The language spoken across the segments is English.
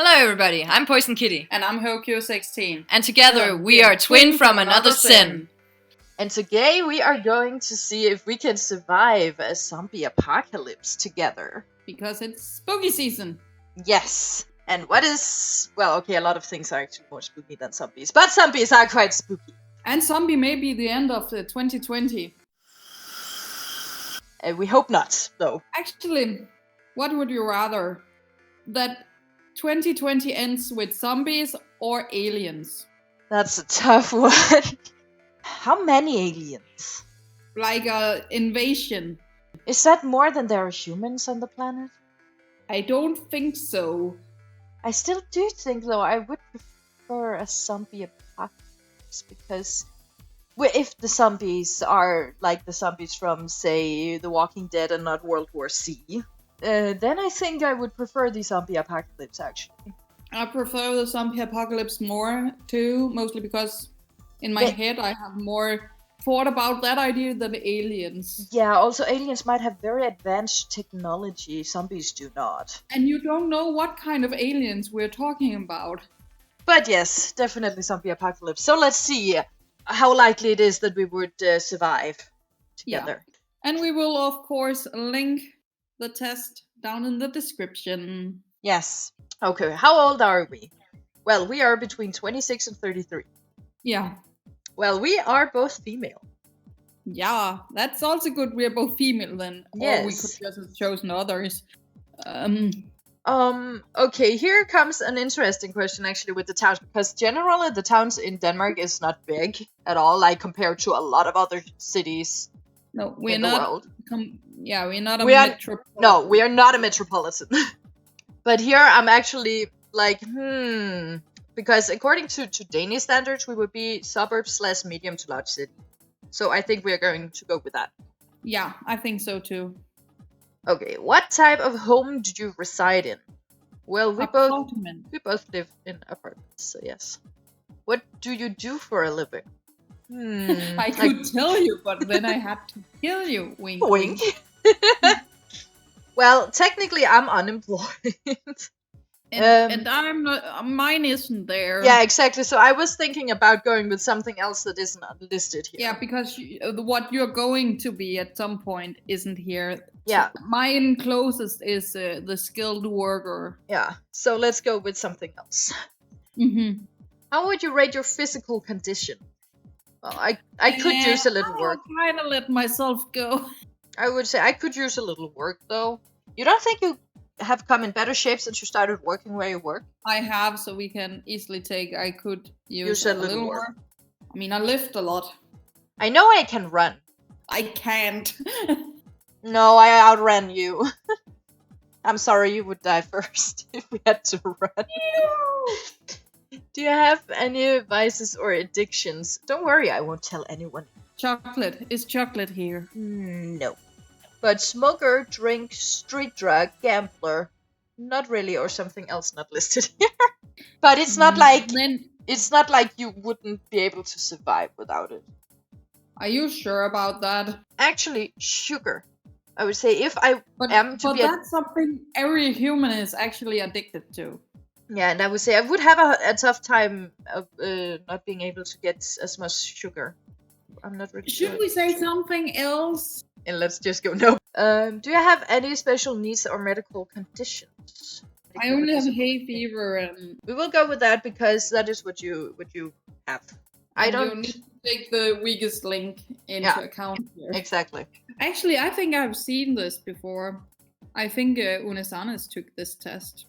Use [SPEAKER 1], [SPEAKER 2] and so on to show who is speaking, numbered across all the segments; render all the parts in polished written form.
[SPEAKER 1] Hello everybody, I'm PoisonKitty.
[SPEAKER 2] And I'm Houkou
[SPEAKER 1] And together we are twin from another sin.
[SPEAKER 3] And today we are going to see if we can survive a zombie apocalypse together.
[SPEAKER 2] Because it's spooky season.
[SPEAKER 3] Yes. And what is... Well, okay, a lot of things are actually more spooky than zombies. But zombies are quite spooky.
[SPEAKER 2] And zombie may be the end of the 2020.
[SPEAKER 3] We hope not, though.
[SPEAKER 2] Actually, what would you rather? That 2020 ends with zombies or aliens?
[SPEAKER 3] That's a tough one. How many aliens?
[SPEAKER 2] Like a invasion.
[SPEAKER 3] Is that more than there are humans on the planet?
[SPEAKER 2] I don't think so.
[SPEAKER 3] I still do think, though, I would prefer a zombie apocalypse because if the zombies are like the zombies from, say, The Walking Dead and not World War C, then I think I would prefer the zombie apocalypse, actually.
[SPEAKER 2] I prefer the zombie apocalypse more, too, mostly because in my head I have more thought about that idea than aliens.
[SPEAKER 3] Yeah, also aliens might have very advanced technology, zombies do not.
[SPEAKER 2] And you don't know what kind of aliens we're talking about.
[SPEAKER 3] But yes, definitely zombie apocalypse. So let's see how likely it is that we would survive together.
[SPEAKER 2] Yeah. And we will, of course, link the test down in the description.
[SPEAKER 3] Yes. Okay, how old are we? Well, we are between 26 and 33.
[SPEAKER 2] Yeah.
[SPEAKER 3] Well, we are both female.
[SPEAKER 2] Yeah, that's also good. We're both female then.
[SPEAKER 3] Yes.
[SPEAKER 2] Or we could just have chosen others.
[SPEAKER 3] Okay, here comes an interesting question actually with the towns, because generally the towns in Denmark is not big at all, like compared to a lot of other cities.
[SPEAKER 2] No, we're
[SPEAKER 3] in
[SPEAKER 2] not.
[SPEAKER 3] The world.
[SPEAKER 2] We're not a metropolitan.
[SPEAKER 3] No, we are not a metropolitan. But here I'm actually like, because according to Danish standards, we would be suburbs / medium to large city. So I think we are going to go with that.
[SPEAKER 2] Yeah, I think so too.
[SPEAKER 3] Okay, what type of home do you reside in? Well, we both live in apartments, so yes. What do you do for a living?
[SPEAKER 2] I could tell you, but then I had to kill you. Wink.
[SPEAKER 3] Wink. Well, technically, I'm unemployed.
[SPEAKER 2] And I'm not. Mine isn't there.
[SPEAKER 3] Yeah, exactly. So I was thinking about going with something else that isn't listed here.
[SPEAKER 2] Yeah, because what you're going to be at some point isn't here.
[SPEAKER 3] Yeah.
[SPEAKER 2] So mine closest is the skilled worker.
[SPEAKER 3] Yeah. So let's go with something else.
[SPEAKER 2] Mm-hmm.
[SPEAKER 3] How would you rate your physical condition? Well, I could use a little work.
[SPEAKER 2] I'll try to let myself go.
[SPEAKER 3] I would say I could use a little work, though. You don't think you have come in better shape since you started working where you work?
[SPEAKER 2] I have, so we can easily take. I could use a little more. I mean, I lift a lot.
[SPEAKER 3] I know I can run.
[SPEAKER 2] I can't.
[SPEAKER 3] No, I outran you. I'm sorry, you would die first if we had to run. Do you have any vices or addictions? Don't worry, I won't tell anyone.
[SPEAKER 2] Chocolate. Is chocolate here?
[SPEAKER 3] No. But smoker, drink, street drug, gambler. Not really, or something else not listed here. But it's not like it's not like you wouldn't be able to survive without it.
[SPEAKER 2] Are you sure about that?
[SPEAKER 3] Actually, sugar. I would say if I
[SPEAKER 2] But that's something every human is actually addicted to.
[SPEAKER 3] Yeah, and I would say I would have a tough time of not being able to get as much sugar. I'm not really sure.
[SPEAKER 2] Should we say something else?
[SPEAKER 3] And let's just go no. Do you have any special needs or medical conditions?
[SPEAKER 2] I only have hay fever and...
[SPEAKER 3] We will go with that because that is what you have. I don't...
[SPEAKER 2] You need to take the weakest link into account here.
[SPEAKER 3] Exactly.
[SPEAKER 2] Actually, I think I've seen this before. I think Unesanes took this test.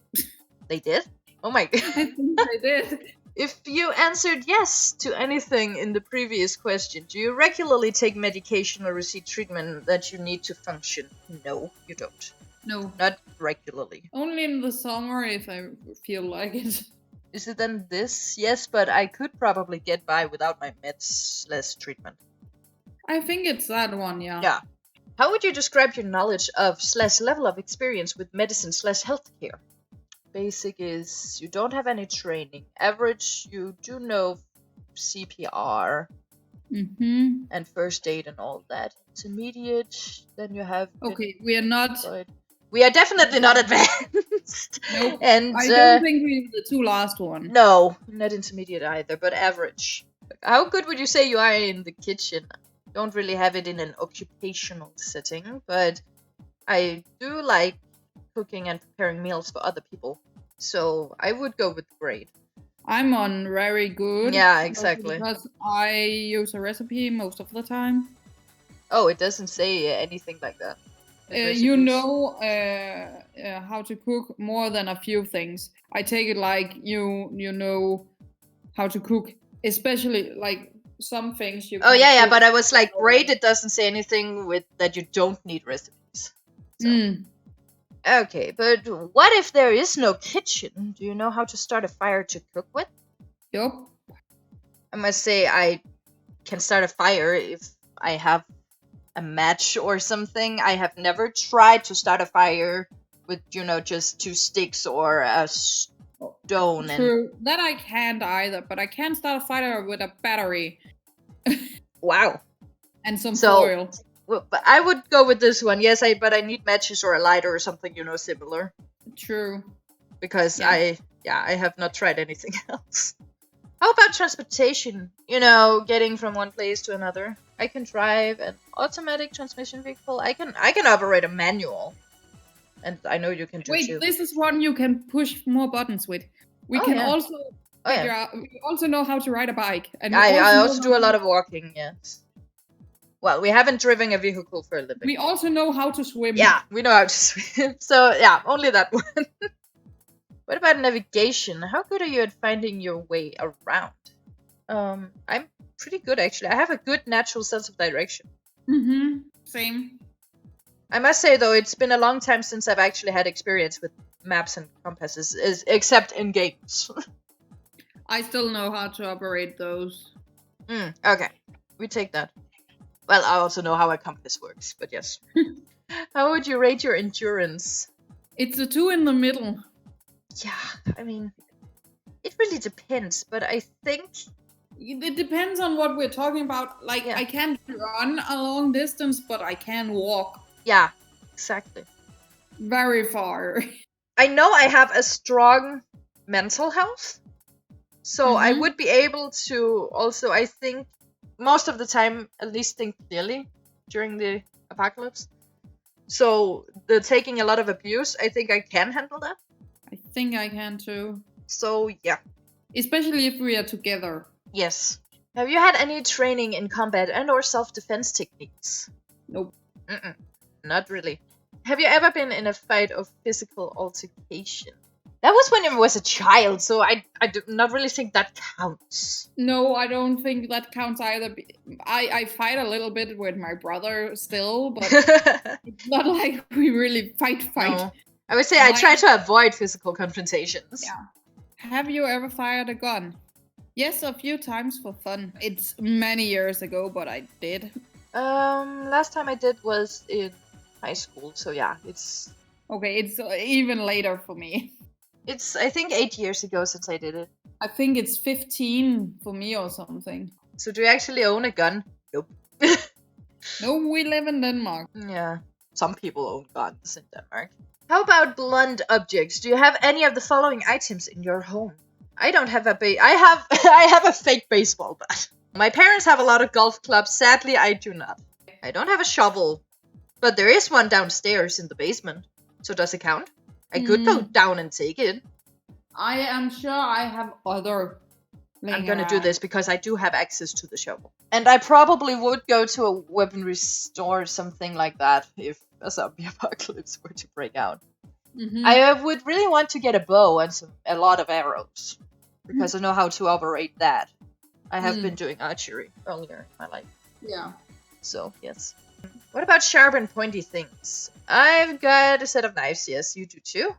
[SPEAKER 3] They did? Oh my god.
[SPEAKER 2] I think they did.
[SPEAKER 3] If you answered yes to anything in the previous question, do you regularly take medication or receive treatment that you need to function? No, you don't.
[SPEAKER 2] No.
[SPEAKER 3] Not regularly.
[SPEAKER 2] Only in the summer if I feel like it.
[SPEAKER 3] Is it then this? Yes, but I could probably get by without my meds / treatment.
[SPEAKER 2] I think it's that one, yeah.
[SPEAKER 3] Yeah. How would you describe your knowledge of / level of experience with medicine / healthcare? Basic is you don't have any training. Average, you do know CPR and first aid and all that. Intermediate, then you have...
[SPEAKER 2] Okay, we are not...
[SPEAKER 3] We are definitely not advanced.
[SPEAKER 2] Nope.
[SPEAKER 3] And
[SPEAKER 2] I don't think we the two last one.
[SPEAKER 3] no, not intermediate either, but average. How good would you say you are in the kitchen? Don't really have it in an occupational setting, but I do like cooking and preparing meals for other people. So I would go with great.
[SPEAKER 2] I'm on very good.
[SPEAKER 3] Yeah, exactly.
[SPEAKER 2] Because I use a recipe most of the time.
[SPEAKER 3] Oh, it doesn't say anything like that.
[SPEAKER 2] You know how to cook more than a few things. I take it like you know how to cook, especially like some things you.
[SPEAKER 3] Oh
[SPEAKER 2] can
[SPEAKER 3] yeah,
[SPEAKER 2] cook.
[SPEAKER 3] but I was like, great. It doesn't say anything with that you don't need recipes. So. Okay, but what if there is no kitchen? Do you know how to start a fire to cook with?
[SPEAKER 2] Yup.
[SPEAKER 3] I must say I can start a fire if I have a match or something. I have never tried to start a fire with, just 2 sticks or a stone.
[SPEAKER 2] True. That I can't either, but I can start a fire with a battery.
[SPEAKER 3] Wow.
[SPEAKER 2] And some foil.
[SPEAKER 3] Well, but I would go with this one. Yes, but I need matches or a lighter or something, similar.
[SPEAKER 2] True.
[SPEAKER 3] Because I have not tried anything else. How about transportation? Getting from one place to another. I can drive an automatic transmission vehicle. I can operate a manual. And I know you can do too.
[SPEAKER 2] Wait, this is one you can push more buttons with. We also we also know how to ride a bike. And
[SPEAKER 3] I also do a lot of walking, yes. Well, we haven't driven a vehicle for a living.
[SPEAKER 2] We also know how to swim.
[SPEAKER 3] Yeah, we know how to swim. So, yeah, only that one. What about navigation? How good are you at finding your way around? I'm pretty good, actually. I have a good natural sense of direction.
[SPEAKER 2] Same.
[SPEAKER 3] I must say, though, it's been a long time since I've actually had experience with maps and compasses, except in games.
[SPEAKER 2] I still know how to operate those.
[SPEAKER 3] Okay. We take that. Well, I also know how a compass works, but yes. How would you rate your endurance?
[SPEAKER 2] It's a 2 in the middle.
[SPEAKER 3] Yeah, I mean, it really depends, but I think...
[SPEAKER 2] It depends on what we're talking about. Like, I can't run a long distance, but I can walk.
[SPEAKER 3] Yeah, exactly.
[SPEAKER 2] Very far.
[SPEAKER 3] I know I have a strong mental health, so I would be able to also, I think, most of the time, at least think clearly during the apocalypse. So, the taking a lot of abuse, I think I can handle that.
[SPEAKER 2] I think I can too.
[SPEAKER 3] So, yeah.
[SPEAKER 2] Especially if we are together.
[SPEAKER 3] Yes. Have you had any training in combat and or self-defense techniques?
[SPEAKER 2] Nope.
[SPEAKER 3] Not really. Have you ever been in a fight or physical altercation? That was when I was a child, so I do not really think that counts.
[SPEAKER 2] No, I don't think that counts either. I fight a little bit with my brother still, but it's not like we really fight. No.
[SPEAKER 3] I would say I try to avoid physical confrontations.
[SPEAKER 2] Yeah. Have you ever fired a gun? Yes, a few times for fun. It's many years ago, but I did.
[SPEAKER 3] Last time I did was in high school, so yeah, it's...
[SPEAKER 2] Okay, it's even later for me.
[SPEAKER 3] It's, I think, 8 years ago since I did it.
[SPEAKER 2] I think it's 15 for me or something.
[SPEAKER 3] So do you actually own a gun? Nope.
[SPEAKER 2] No, we live in Denmark.
[SPEAKER 3] Yeah, some people own guns in Denmark. How about blunt objects? Do you have any of the following items in your home? I don't have I have a fake baseball bat. My parents have a lot of golf clubs. Sadly, I do not. I don't have a shovel, but there is one downstairs in the basement. So does it count? I could go down and take it.
[SPEAKER 2] I am sure I have other.
[SPEAKER 3] I'm gonna do this because I do have access to the shovel. And I probably would go to a weaponry store or something like that if a zombie apocalypse were to break out. I would really want to get a bow and a lot of arrows. Because I know how to operate that. I have been doing archery earlier in my life.
[SPEAKER 2] Yeah.
[SPEAKER 3] So, yes. What about sharp and pointy things? I've got a set of knives, yes. You do too?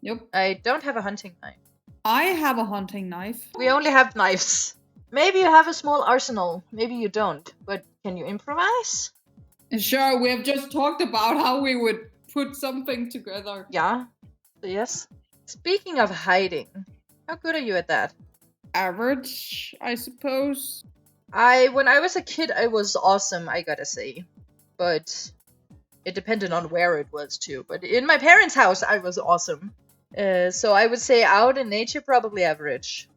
[SPEAKER 2] Yep.
[SPEAKER 3] I don't have a hunting knife.
[SPEAKER 2] I have a hunting knife.
[SPEAKER 3] We only have knives. Maybe you have a small arsenal. Maybe you don't. But can you improvise?
[SPEAKER 2] Sure, we have just talked about how we would put something together.
[SPEAKER 3] Yeah. So yes. Speaking of hiding, how good are you at that?
[SPEAKER 2] Average, I suppose.
[SPEAKER 3] When I was a kid, I was awesome, I gotta say. But it depended on where it was too. But in my parents' house, I was awesome. So I would say out in nature, probably average.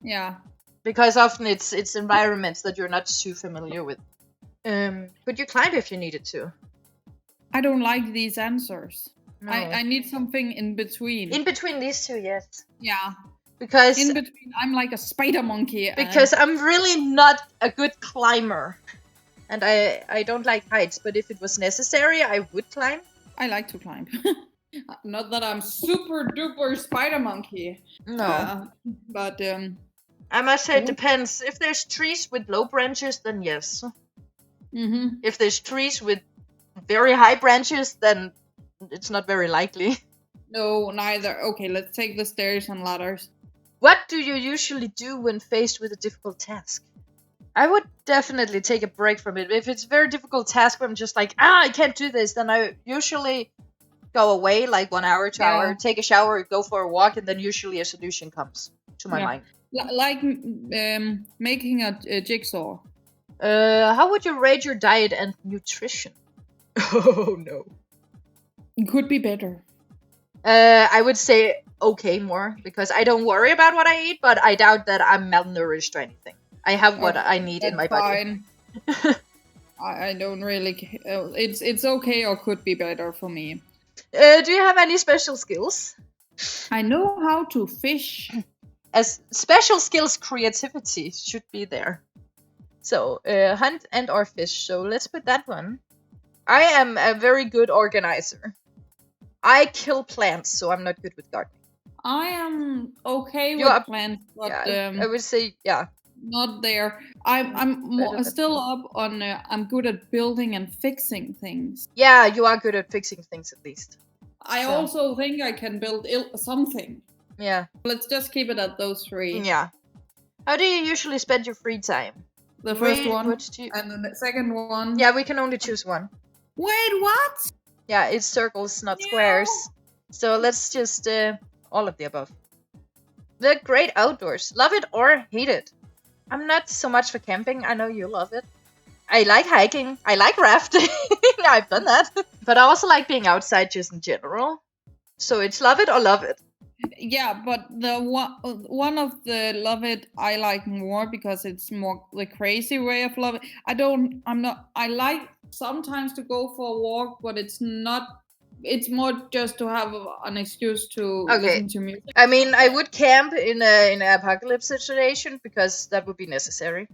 [SPEAKER 2] Yeah.
[SPEAKER 3] Because often it's environments that you're not too familiar with. Could you climb if you needed to?
[SPEAKER 2] I don't like these answers.
[SPEAKER 3] No.
[SPEAKER 2] I need something in between.
[SPEAKER 3] In between these two, yes.
[SPEAKER 2] Yeah.
[SPEAKER 3] Because
[SPEAKER 2] In between, I'm like a spider monkey.
[SPEAKER 3] because I'm really not a good climber. And I don't like heights, but if it was necessary, I would climb.
[SPEAKER 2] I like to climb. Not that I'm super duper spider monkey.
[SPEAKER 3] No.
[SPEAKER 2] But
[SPEAKER 3] I must say it depends. If there's trees with low branches, then yes. If there's trees with very high branches, then it's not very likely.
[SPEAKER 2] No, neither. Okay, let's take the stairs and ladders.
[SPEAKER 3] What do you usually do when faced with a difficult task? I would definitely take a break from it. If it's a very difficult task where I'm just like, I can't do this, then I usually go away like 1 hour, 2 hours, take a shower, go for a walk, and then usually a solution comes to my mind.
[SPEAKER 2] Like making a jigsaw.
[SPEAKER 3] How would you rate your diet and nutrition? Oh no.
[SPEAKER 2] It could be better.
[SPEAKER 3] I would say okay more, because I don't worry about what I eat, but I doubt that I'm malnourished or anything. I have what I need in my body.
[SPEAKER 2] I don't really. It's okay or could be better for me.
[SPEAKER 3] Do you have any special skills?
[SPEAKER 2] I know how to fish.
[SPEAKER 3] As special skills, creativity should be there. So hunt and or fish. So let's put that one. I am a very good organizer. I kill plants, so I'm not good with gardening.
[SPEAKER 2] I am okay with plants, but
[SPEAKER 3] I would say
[SPEAKER 2] not there. I'm still up on. I'm good at building and fixing things.
[SPEAKER 3] Yeah, you are good at fixing things at least.
[SPEAKER 2] I also think I can build something.
[SPEAKER 3] Yeah.
[SPEAKER 2] Let's just keep it at those three.
[SPEAKER 3] Yeah. How do you usually spend your free time?
[SPEAKER 2] The first one and the second one.
[SPEAKER 3] Yeah, we can only choose one.
[SPEAKER 2] Wait, what?
[SPEAKER 3] Yeah, it's circles, not squares. So let's just all of the above. The great outdoors. Love it or hate it? I'm not so much for camping. I know you love it. I like hiking. I like rafting. I've done that. But I also like being outside just in general. So it's love it or love it.
[SPEAKER 2] Yeah, but the one of the love it I like more because it's more the crazy way of love it. I like sometimes to go for a walk, but it's not. It's more just to have an excuse to listen to music.
[SPEAKER 3] I mean, I would camp in an apocalypse situation because that would be necessary.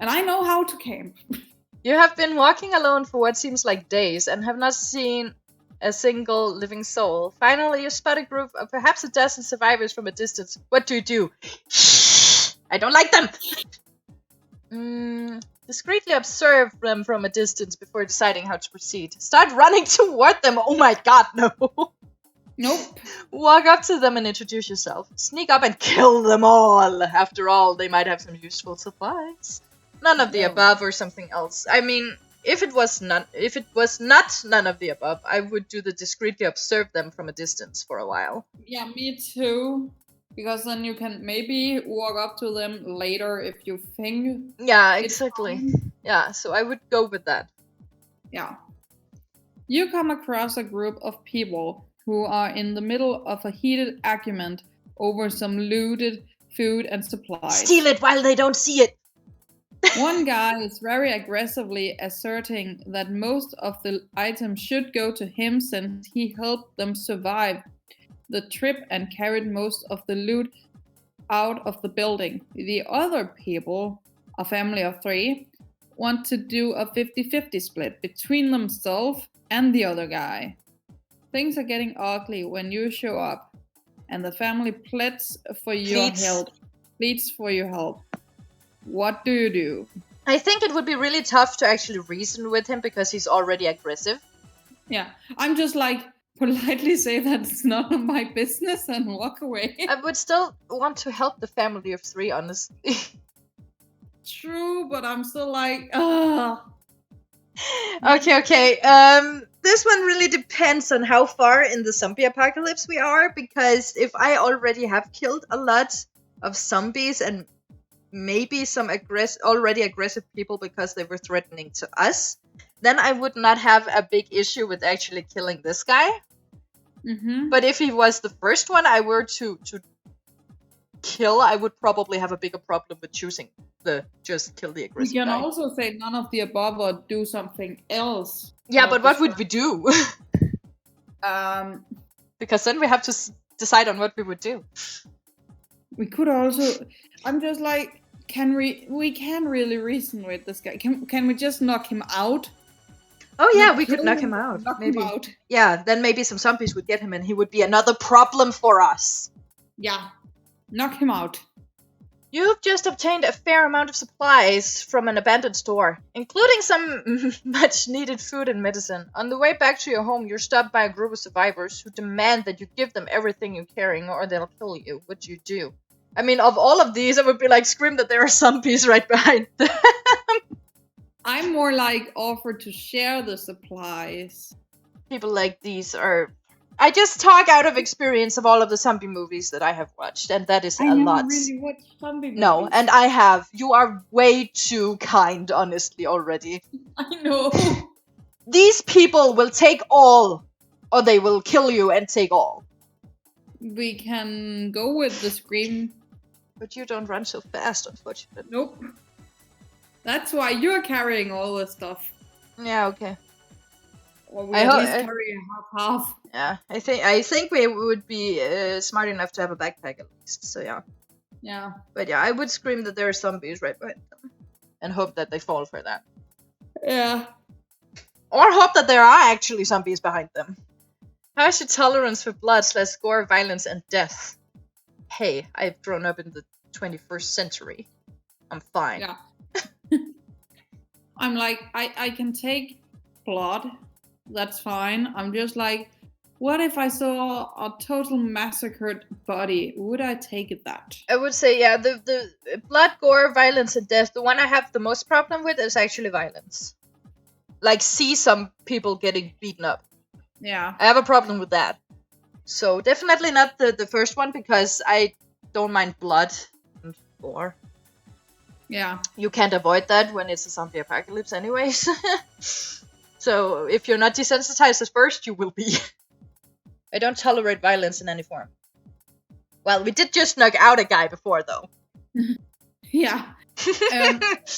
[SPEAKER 2] And I know how to camp.
[SPEAKER 3] You have been walking alone for what seems like days and have not seen a single living soul. Finally, you spot a group of perhaps a dozen survivors from a distance. What do? I don't like them! Discreetly observe them from a distance before deciding how to proceed. Start running toward them! Oh my god, no!
[SPEAKER 2] Nope.
[SPEAKER 3] Walk up to them and introduce yourself. Sneak up and kill them all! After all, they might have some useful supplies. None of the above or something else. I mean, if it was not none of the above, I would do the discreetly observe them from a distance for a while.
[SPEAKER 2] Yeah, me too. Because then you can maybe walk up to them later if you think.
[SPEAKER 3] Yeah, exactly. Yeah, so I would go with that.
[SPEAKER 2] Yeah. You come across a group of people who are in the middle of a heated argument over some looted food and supplies.
[SPEAKER 3] Steal it while they don't see it!
[SPEAKER 2] One guy is very aggressively asserting that most of the items should go to him since he helped them survive the trip and carried most of the loot out of the building. The other people, a family of 3, want to do a 50-50 split between themselves and the other guy. Things are getting ugly when you show up, and the family pleads for your help. What do you do?
[SPEAKER 3] I think it would be really tough to actually reason with him because he's already aggressive.
[SPEAKER 2] Yeah, I'm just like politely say that it's none of my business and walk away.
[SPEAKER 3] I would still want to help the family of 3, honestly.
[SPEAKER 2] True, but I'm still like, ugh.
[SPEAKER 3] Okay. This one really depends on how far in the zombie apocalypse we are, because if I already have killed a lot of zombies and maybe some already aggressive people because they were threatening to us, then I would not have a big issue with actually killing this guy.
[SPEAKER 2] Mm-hmm.
[SPEAKER 3] But if he was the first one I were to kill, I would probably have a bigger problem with choosing the just kill the
[SPEAKER 2] We
[SPEAKER 3] aggressive
[SPEAKER 2] can
[SPEAKER 3] guy.
[SPEAKER 2] also say none of the above or do something else.
[SPEAKER 3] Yeah,
[SPEAKER 2] not
[SPEAKER 3] but what would
[SPEAKER 2] describe-
[SPEAKER 3] we do? Because then we have to decide on what we would do.
[SPEAKER 2] We could also. I'm just like, we can really reason with this guy. Can we just knock him out?
[SPEAKER 3] Oh yeah,
[SPEAKER 2] Not
[SPEAKER 3] we could
[SPEAKER 2] kill
[SPEAKER 3] knock
[SPEAKER 2] him,
[SPEAKER 3] him
[SPEAKER 2] but
[SPEAKER 3] out.
[SPEAKER 2] knock
[SPEAKER 3] Maybe.
[SPEAKER 2] him out.
[SPEAKER 3] Yeah, then maybe some zombies would get him and he would be another problem for us.
[SPEAKER 2] Yeah, knock him out.
[SPEAKER 3] You've just obtained a fair amount of supplies from an abandoned store, including some much needed food and medicine. On the way back to your home, you're stopped by a group of survivors who demand that you give them everything you're carrying or they'll kill you. What do you do? I mean, of all of these, I would be like, scream that there are zombies right behind them.
[SPEAKER 2] I'm more like offer to share the supplies.
[SPEAKER 3] People like these are. I just talk out of experience of all of the zombie movies that I have watched, and that is
[SPEAKER 2] I
[SPEAKER 3] a
[SPEAKER 2] never
[SPEAKER 3] lot.
[SPEAKER 2] really watched zombie movies.
[SPEAKER 3] No, and I have. You are way too kind, honestly, already.
[SPEAKER 2] I know.
[SPEAKER 3] These people will take all, or they will kill you and take all.
[SPEAKER 2] We can go with the scream.
[SPEAKER 3] But you don't run so fast, unfortunately.
[SPEAKER 2] Nope. That's why you're carrying all the stuff.
[SPEAKER 3] Yeah, okay.
[SPEAKER 2] Or we
[SPEAKER 3] I
[SPEAKER 2] at
[SPEAKER 3] hope-
[SPEAKER 2] least carry half.
[SPEAKER 3] Yeah, I think we would be smart enough to have a backpack at least. So yeah.
[SPEAKER 2] Yeah.
[SPEAKER 3] But yeah, I would scream that there are zombies right behind them, and hope that they fall for that.
[SPEAKER 2] Yeah.
[SPEAKER 3] Or hope that there are actually zombies behind them. How's your tolerance for blood, /gore, violence, and death? Hey, I've grown up in the 21st century. I'm fine.
[SPEAKER 2] Yeah. I'm like, I can take blood. That's fine. I'm just like, what if I saw a total massacred body? Would I take that?
[SPEAKER 3] I would say, yeah, the blood, gore, violence, and death, the one I have the most problem with is actually violence. Like, see some people getting beaten up.
[SPEAKER 2] Yeah.
[SPEAKER 3] I have a problem with that. So, definitely not the first one, because I don't mind blood and gore.
[SPEAKER 2] Yeah.
[SPEAKER 3] You can't avoid that when it's a zombie apocalypse anyways. So, if you're not desensitized at first, you will be. I don't tolerate violence in any form. Well, we did just knock out a guy before, though.
[SPEAKER 2] Yeah.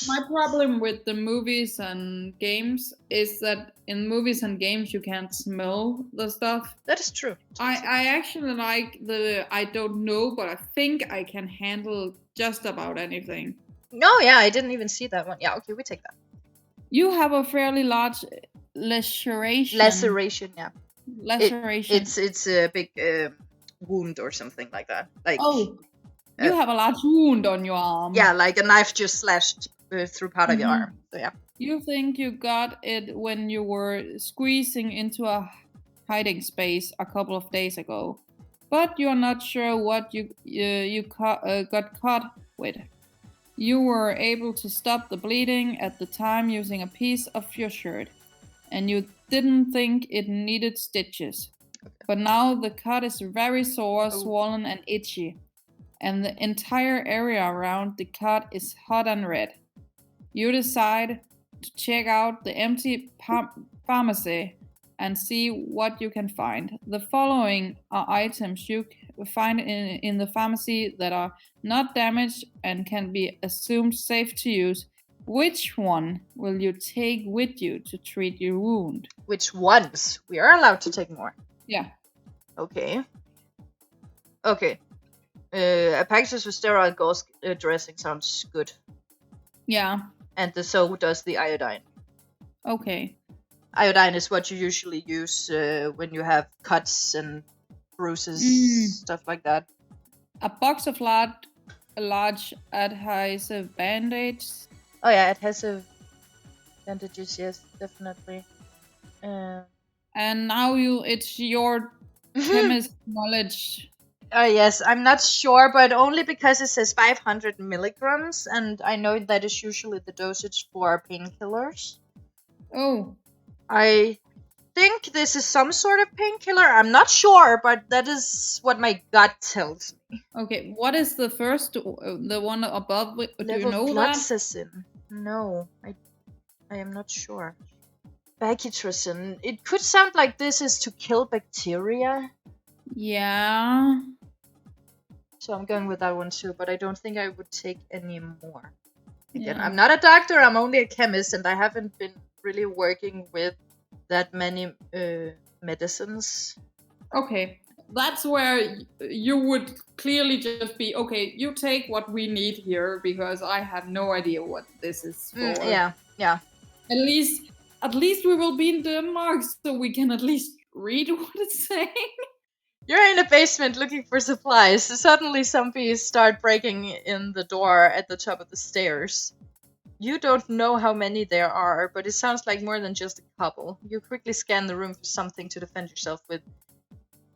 [SPEAKER 2] My problem with the movies and games is that in movies and games you can't smell the stuff.
[SPEAKER 3] That is true.
[SPEAKER 2] I actually like the I don't know, but I think I can handle just about anything.
[SPEAKER 3] No, yeah, I didn't even see that one. Yeah, okay, we take that.
[SPEAKER 2] You have a fairly large laceration.
[SPEAKER 3] Laceration, yeah.
[SPEAKER 2] Laceration.
[SPEAKER 3] It's a big wound or something like that. Like,
[SPEAKER 2] oh, you have a large wound on your arm.
[SPEAKER 3] yeah, like a knife just slashed through part of your
[SPEAKER 2] Mhm.
[SPEAKER 3] arm. So yeah.
[SPEAKER 2] You think you got it when you were squeezing into a hiding space a couple of days ago, but you're not sure what you got caught with. You were able to stop the bleeding at the time using a piece of your shirt, and you didn't think it needed stitches. But now the cut is very sore, swollen, and itchy, and the entire area around the cut is hot and red. You decide to check out the empty pharmacy and see what you can find. The following are items you find in the pharmacy that are not damaged and can be assumed safe to use. Which one will you take with you to treat your wound?
[SPEAKER 3] Which ones? We are allowed to take more.
[SPEAKER 2] Yeah.
[SPEAKER 3] Okay. Okay. A package with sterile gauze dressing sounds good.
[SPEAKER 2] Yeah.
[SPEAKER 3] And so does the iodine.
[SPEAKER 2] Okay.
[SPEAKER 3] Iodine is what you usually use when you have cuts and bruises, stuff like that.
[SPEAKER 2] A box of large adhesive band-aids.
[SPEAKER 3] Oh yeah, adhesive bandages, yes, definitely.
[SPEAKER 2] And now it's your chemist knowledge.
[SPEAKER 3] Yes, I'm not sure, but only because it says 500 milligrams, and I know that is usually the dosage for painkillers.
[SPEAKER 2] Oh.
[SPEAKER 3] I think this is some sort of painkiller. I'm not sure, but that is what my gut tells me.
[SPEAKER 2] Okay, what is the first, the one above? Do you know that?
[SPEAKER 3] Fluoxetine. No, I am not sure. Bacitracin. It could sound like this is to kill bacteria.
[SPEAKER 2] Yeah.
[SPEAKER 3] So I'm going with that one too, but I don't think I would take any more. Again,
[SPEAKER 2] Yeah.
[SPEAKER 3] I'm not a doctor, I'm only a chemist, and I haven't been really working with that many medicines.
[SPEAKER 2] Okay. That's where you would clearly just be, okay, you take what we need here, because I have no idea what this is for.
[SPEAKER 3] Yeah.
[SPEAKER 2] At least we will be in Denmark, so we can at least read what it's saying.
[SPEAKER 3] You're in a basement looking for supplies. Suddenly zombies start breaking in the door at the top of the stairs. You don't know how many there are, but it sounds like more than just a couple. You quickly scan the room for something to defend yourself with.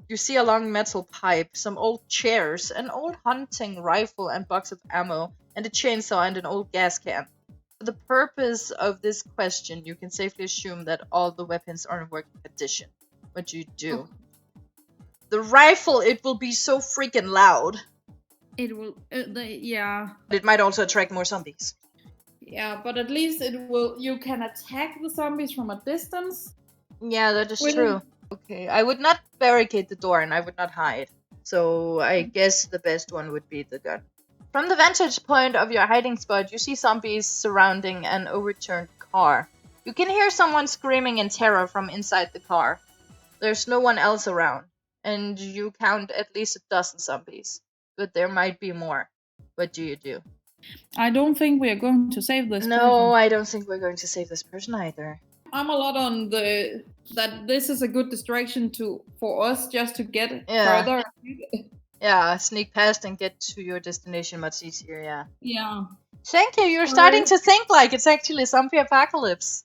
[SPEAKER 3] You see a long metal pipe, some old chairs, an old hunting rifle and box of ammo, and a chainsaw and an old gas can. For the purpose of this question, you can safely assume that all the weapons are in working condition. What do you do?
[SPEAKER 2] Oh.
[SPEAKER 3] The rifle, it will be so freaking loud.
[SPEAKER 2] It will, yeah.
[SPEAKER 3] It might also attract more zombies.
[SPEAKER 2] Yeah, but at least you can attack the zombies from a distance.
[SPEAKER 3] Yeah, that is true. Okay, I would not barricade the door and I would not hide. So I guess the best one would be the gun. From the vantage point of your hiding spot, you see zombies surrounding an overturned car. You can hear someone screaming in terror from inside the car. There's no one else around, and you count at least a dozen zombies. But there might be more. What do you do?
[SPEAKER 2] I don't think we are going to save this person.
[SPEAKER 3] No, I don't think we're going to save this person either.
[SPEAKER 2] I'm a lot on that this is a good distraction for us just to get further.
[SPEAKER 3] Yeah, sneak past and get to your destination much easier, yeah.
[SPEAKER 2] Yeah.
[SPEAKER 3] Thank you, you're starting to think like it's actually a zombie apocalypse.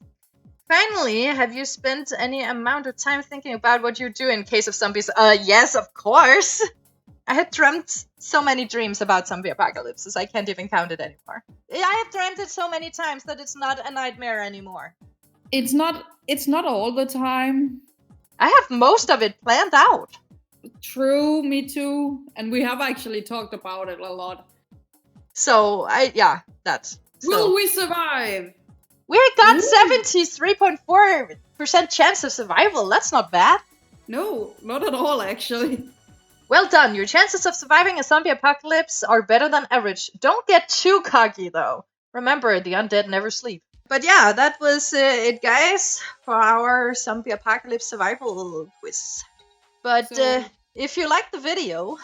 [SPEAKER 3] Finally, have you spent any amount of time thinking about what you do in case of zombies? Yes, of course! I had dreamt so many dreams about zombie apocalypses, I can't even count it anymore. I have dreamt it so many times that it's not a nightmare anymore.
[SPEAKER 2] It's not all the time.
[SPEAKER 3] I have most of it planned out.
[SPEAKER 2] True, me too. And we have actually talked about it a lot.
[SPEAKER 3] So, that's...
[SPEAKER 2] Will we survive?
[SPEAKER 3] We got 73.4% chance of survival. That's not bad.
[SPEAKER 2] No, not at all, actually.
[SPEAKER 3] Well done. Your chances of surviving a zombie apocalypse are better than average. Don't get too cocky, though. Remember, the undead never sleep. But yeah, that was it, guys, for our zombie apocalypse survival quiz. But if you liked the video,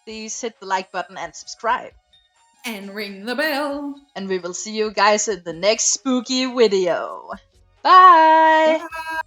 [SPEAKER 3] please hit the like button and subscribe.
[SPEAKER 2] And ring the bell.
[SPEAKER 3] And we will see you guys in the next spooky video. Bye!
[SPEAKER 2] Bye.